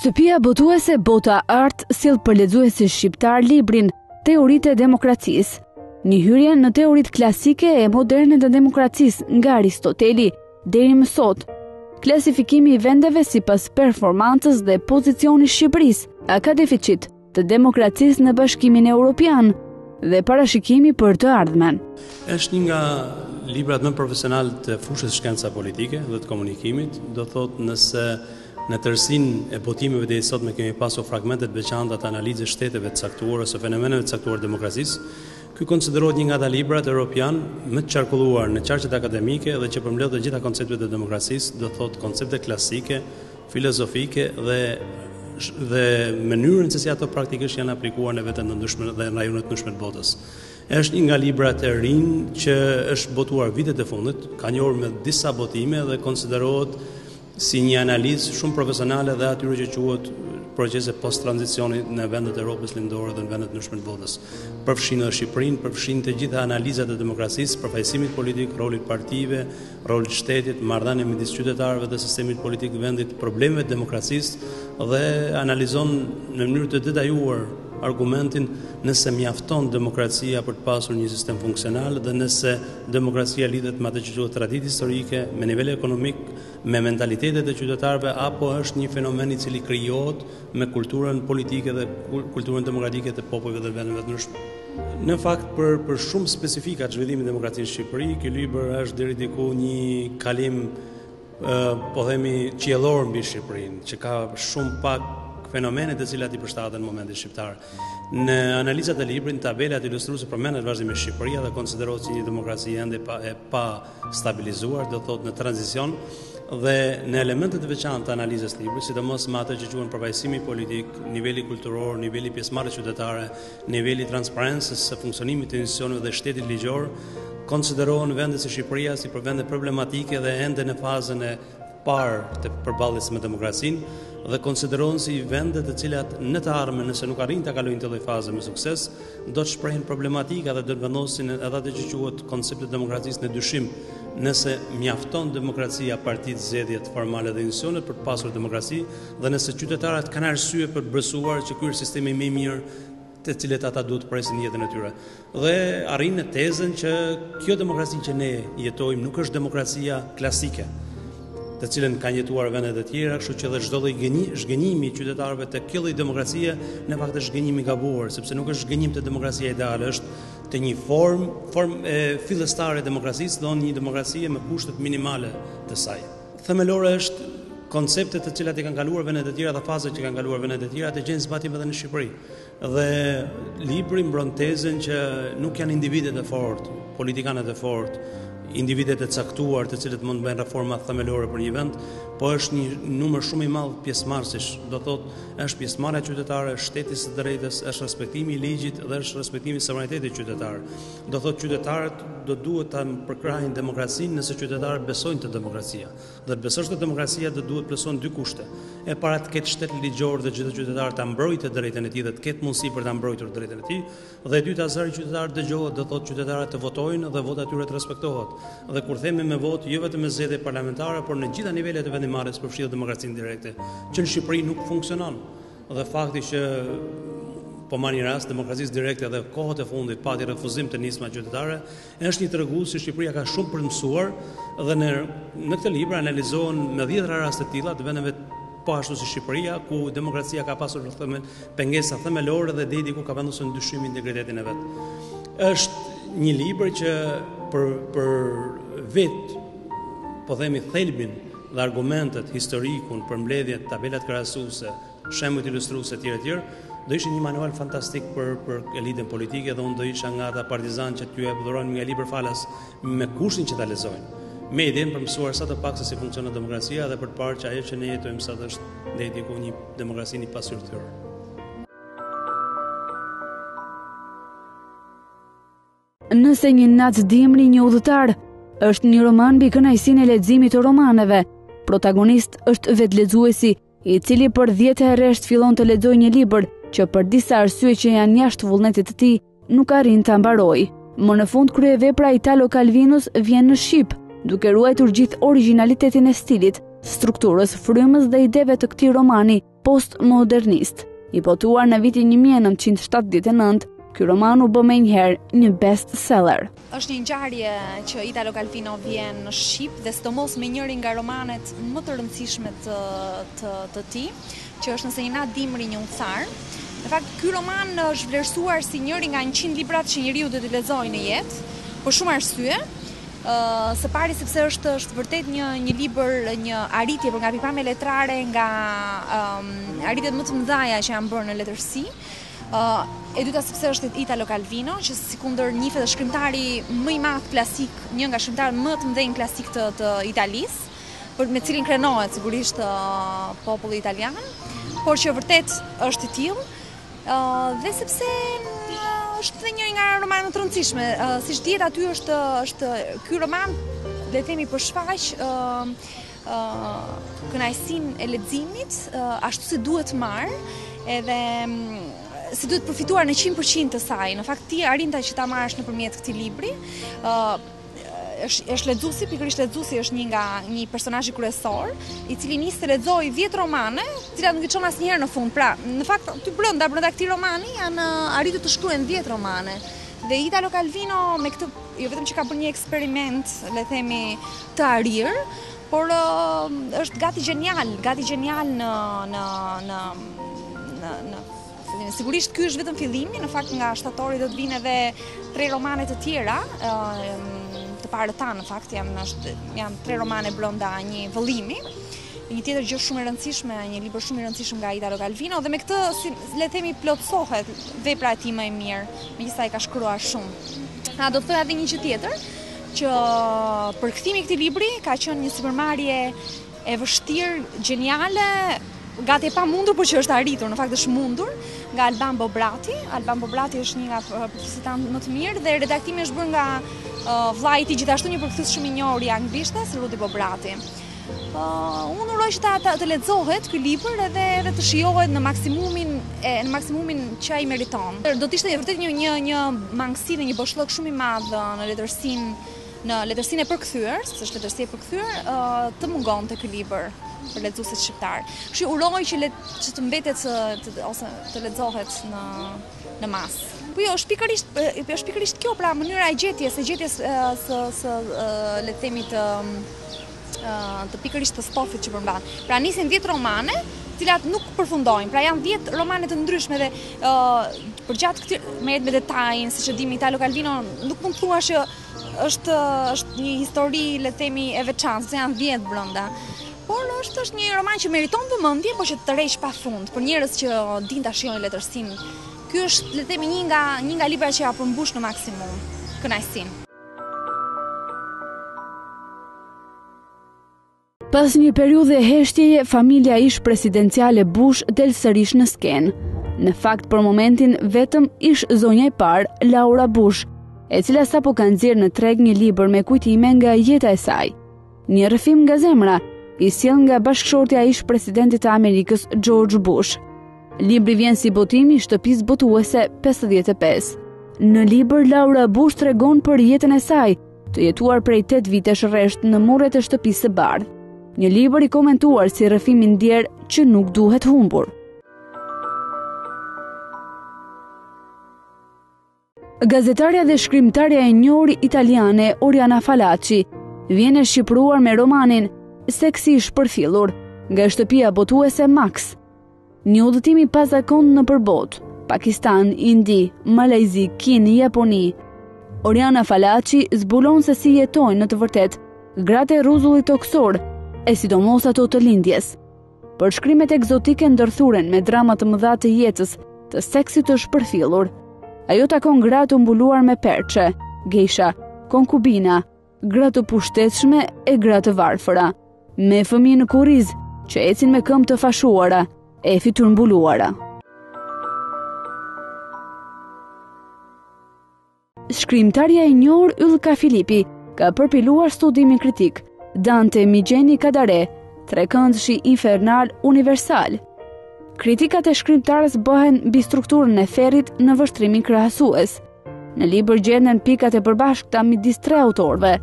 Shtëpia botuese Bota Art sill për lexuesin shqiptar librin Teoritë e Demokracisë, një hyrje në teoritë klasike e moderne të demokracisë nga Aristoteli deri më sot, klasifikimi i vendeve sipas performancës dhe pozicionit Shqipërisë, a ka deficit të demokracisë në Bashkimin Evropian dhe parashikimi për të ardhmen. Është një nga librat më profesional të fushës shkenca politike dhe të komunikimit, do thotë nëse në tërësinë e botimeve deri sot me kemi pasur fragmente të veçanta të analizës shteteve të caktuara ose fenomeneve të caktuara të demokracisë. Ky konsiderohet një nga ata librat europian më të qarkulluar në qarqet akademike dhe që përmbledh të gjitha konceptet e demokracisë, do thotë koncepte klasike, filozofike dhe mënyrën se si ato praktikisht janë aplikuar në veten e ndryshme dhe në rajonet të ndryshme të botës. Është një nga librat e rinj që është botuar vitet e fundit, ka njohur me disa botime dhe konsiderohet si një analizë shumë profesionale dhe atyre që quhet procese post-tranzicioni në vendet e Europës lindore dhe në vendet e ndryshme të botës. Përfshin edhe Shqipërinë, përfshin të gjitha analizat e demokracisë, përfaqësimit politik, rolit partive, rolit shtetit, marrëdhëniet midis qytetarëve dhe sistemit politik të vendit, problemet e demokracisë dhe analizon në mënyrë të detajuar argumentin nëse mjafton demokracia për të pasur një sistem funksional dhe nëse demokracia lidhet me atë që quhet traditë historike, me nivel ekonomik, me mentalitetet e qytetarëve apo është një fenomen i cili krijohet me kulturën politike dhe kulturën demokratike të popujve dhe vendeve të ndryshme. Në fakt për shumë specifika të zhvillimit të demokracisë në Shqipëri, ky libër është deri diku një kalim po themi qiellor mbi Shqipërinë, që ka shumë pak fenomenet e cilat i përshtaten në momentin shqiptar. Në analizat e librit, tabelat ilustruese përmendet vazhdimisht Shqipëria dhe konsiderohet si një demokraci ende e pa stabilizuar, do thotë në tranzicion, dhe në elementet e veçantë të analizës të librit, sidomos me atë që quhen përfaqësimi politik, niveli kulturor, niveli pjesëmarrjes qytetare, niveli transparencës së funksionimit të institucioneve dhe shtetit ligjor, konsiderohen vendet si Shqipëria si për vende problematike dhe ende në fazën e parë të përballjes me demokracinë dhe konsiderohen si vende të cilat në të ardhmen nëse nuk arrin ta kalojnë këtë lloj faze me sukses, do të shprehin problematika dhe do të vendosin edhe atë që quhet koncepti i demokracisë në dyshim, nëse mjafton demokracia partitë zgjedhjet formale dhe institucionet për të pasur demokraci dhe nëse qytetarët kanë arsye për të besuar që ky është sistemi më i mirë të cilët ata duhet të presin jetën e tyre. Dhe arrin në tezën që kjo demokraci që ne jetojmë nuk është demokracia klasike, të cilën kanë jetuar vendet e tjera, kështu që edhe çdo lloj zhgënjimi i qytetarëve të kjo lloj demokracie në fakt është zhgënjim i gabuar, sepse nuk është zhgënjim të demokracia ideale, është të një formë fillestare e demokracisë, do një demokracie me kushtet minimale të saj. Themelore është konceptet të cilat i kanë kaluar vendet e tjera dhe fazat që kanë kaluar vendet e tjera të gjenë zbatim edhe në Shqipëri. Dhe libri mbron tezën që nuk janë individet e fortë, politikanët e fortë, individet e caktuar të cilët mund të bëjnë reforma themelore për një vend, po është një numër shumë i madh pjesëmarrësish, do thotë është pjesëmarrja qytetare, shteti së drejtës, është respektimi i ligjit dhe është respektimi i sovranitetit qytetar. Do thotë qytetarët do duhet ta përkrahin demokracinë nëse qytetarët besojnë te demokracia. Dhe të besosh te demokracia do duhet plotëson dy kushte. E para të ketë shtet ligjor dhe çdo qytetar ta mbrojtë drejtën e tij dhe të ketë mundësi për ta mbrojtur drejtën e tij, dhe e dyta zëri qytetarët dëgjohet, do thotë qytetarët të votojnë dhe vota e tyre të respektohet. Dhe kur themi me votë, jo vetëm me zgjedhje parlamentare, por në gjitha nivelet e vendimarrjes përfshirë demokracinë direkte, që në Shqipëri nuk funksionon. Dhe fakti që po marr një rast demokracisë direkte dhe kohët e fundit pati refuzim të nisma qytetare, është një tregues se Shqipëria ka shumë për të mësuar dhe në këtë libër analizohen me 10 raste të tilla të vendeve po ashtu si Shqipëria, ku demokracia ka pasur pengesa themelore dhe deri diku ka vendosur ndryshim integritetin e vet. Është një libër që për vetë, po themi thelbin dhe argumentet, historikun, përmbledhjet, tabelat krahasuese, shembujt ilustruese etj. Do ishte një manual fantastik për elitën politike dhe unë do isha nga ata partizan që t'ju e dhurojnë nga libër falas me kushtin që ta lexojnë, medien për mësuar sa të pak se si funksionon demokracia dhe për të parë që ajo që ne jetojmë sot është deri diku një demokraci një pasyrtyrë. Nëse një natë dimri një udhëtar është një roman mbi kënaqësinë e leximit të romaneve, protagonist është vetlexuesi i cili për 10 herësh fillon të lexojë një libër që për disa arsye që janë jashtë vullnetit të tij nuk arrin ta mbarojë. Më në fund kryevepra Italo Calvinus vjen në shqip, duke ruajtur gjithë origjinalitetin e stilit, strukturës, frymës dhe ideve të këtij romani postmodernist. I botuar në vitin 1979, ky roman u bë menjëherë një bestseller. Është një ngjarje që Italo Calvino vjen në Shqip dhe sidomos me njërin nga romanet më të rëndësishme të tij, që është Nëse një natë dimri një udhëtar. Në fakt, ky roman është vlerësuar si njëri nga 100 librat që njeriu do t'i lexojë në jetë, për shumë arsye. Së pari sepse është vërtet një libër, një arritje për nga pikpamje letrare, nga arritjet më të mëdha që janë bërë në letërsi. E dyta sepse është Italo Calvino, që sikundër njihet është shkrimtari më i madh klasik, një nga shkrimtarët më të mëdhenj klasik të Italisë, me cilin krenohet sigurisht populli italian, por që vërtet është i tillë, dhe sepse është dhe një nga romanet më të rëndësishme. Siç dihet aty është ky roman, le të themi, përshfaq kënaqësinë e leximit ashtu si duhet marrë, edhe si duhet përfituar në 100% të saj. Në fakt ti arrin që ta marrësh nëpërmjet këtij libri. Është lexuesi, pikërisht lexuesi është një personazh kryesor, i cili nis të lexojë 10 romane, të cilat nuk i çon asnjëherë në fund. Pra, në fakt ty brenda këtij romani janë arritur të shkruhen 10 romane. Dhe Italo Calvino me këtë jo vetëm që ka bërë një eksperiment, le themi, të arir, por është gati genial në sigurisht ky është vetëm fillimi, në fakt nga shtatori do të vinë edhe 3 romane të tjera, të parë ta në fakt janë 3 romane brenda një vëllimi. Një tjetër gjë shumë e rëndësishme, një libër shumë i rëndësishëm nga Italo Calvino, dhe me këtë, le themi, plotësohet vepra e tij më e mirë, megjithëse ai ka shkruar shumë. Do të thoya edhe një gjë tjetër, që përkthimi i këtij libri ka qenë një sipërmarrje e vështirë, gjeniale, gati e pamundur, por që është arritur, në fakt është mundur, nga Alban Bobrati. Alban Bobrati është një nga përkthësit më të mirë dhe redaktimi është bërë nga vllai i tij, gjithashtu një përkthyes shumë i njohur i anglisht, Rudi Bobrati. Unë uroj që të lexohet ky libër edhe të shijohet në maksimumin që ai meriton. Do të ishte vërtet një mangësi dhe një boshllëk shumë i madh në letërsinë e përkthyer, sepse është letërsi e përkthyer, të mungonte ky libër për lexuesit shqiptar. Kështu uroj që të mbetet ose të lexohet në masë. Po jo, është pikërisht kjo, pra mënyra e gjetjes le të themi të pikërisht të stofit që përmban. Pra nisin 10 romane, të cilat nuk përfundojnë. Pra janë 10 romane të ndryshme dhe përgjatë këtyre merret me detajin, siç e dimi Italo Calvino, nuk mund të thuash që është një histori, le të themi, e veçantë, se janë 10 brenda. Por është një roman që meriton vëmendje, por që të tërheq pafund për njerëz që dinë ta shijojnë letërsinë. Ky është, le të themi, një nga librat që ja përmbush në maksimum kënaqësinë. Pas një periudhe heshtjeje, familja ish presidenciale Bush del sërish në skenë. Në fakt, për momentin, vetëm ish zonja e parë, Laura Bush, e cila sapo ka nxjerrë në treg një libër me kujtime nga jeta e saj. Një rrëfim nga zemra i sjell nga bashkëshortja e ish presidentit të Amerikës, George Bush. Libri vjen si botim i shtëpisë botuese 55. Në libër, Laura Bush tregon për jetën e saj, të jetuar prej 8 vitesh rresht në muret e shtëpisë së bardhë. Një libër i komentuar si rrëfim i ndjer që nuk duhet humbur. Gazetarja dhe shkrimtarja e njohur italiane Oriana Fallaci vjen e shqipruar me romanin Seksi i shpërfillur nga shtëpia botuese Max. Një udhëtim i pazakont në përbot, Pakistan, Indi, Malajzi, Kin, Japoni. Oriana Fallaci zbulon se si jetojnë në të vërtet gratë e rruzullit toksor, e sidomos ato të lindjes. Për shkrimet egzotike ndërthuren me drama të mëdha të jetës, të seksit të shpërfillur. Ajo takon gratë mbuluar me perçe, geisha, konkubina, gra të pushtetshme e gra të varfëra, me fëmijë në kurriz që ecin me këmbë të fashuara e fytyrë mbuluara. Shkrimtarja e njohur Ylka Filipi ka përpiluar studimin kritik Dante Migjeni Kadare, Trekëndshi infernal universal. Kritikat e shkrimtarës bëhen mbi strukturën e Ferrit në vështrimin krahasues. Në libër gjenden pikat e përbashkëta midis tre autorëve,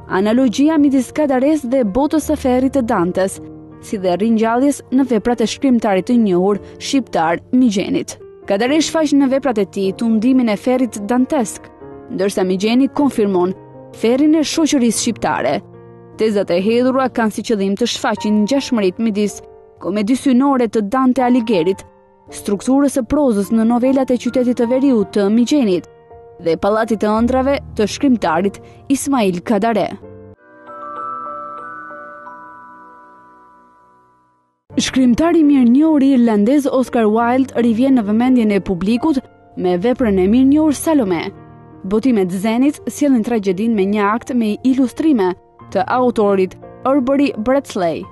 analogjia midis Kadares dhe botës së Ferrit të Dantes, si dhe ringjalljes në veprat e shkrimtarit të njohur shqiptar Migjenit. Kadare shfaq në veprat e tij tundimin e Ferrit dantesk, ndërsa Migjeni konfirmon Ferrin e shoqërisë shqiptare. Tezat e hedhura kanë si qëllim të shfaqin ngjashmëritë midis komedisë synore të Dante Alighirit, strukturës së prozës në novelat e Qytetit të Veriut të Migjenit dhe Pallatit të ëndrave të shkrimtarit Ismail Kadare. Shkrimtari mirënjohur irlandez Oscar Wilde rivjen në vëmendjen e publikut me veprën e mirënjohur Salome. Botimet Zenit sjellin tragjedinë me një akt me ilustrime të autorit Aubrey Bradley.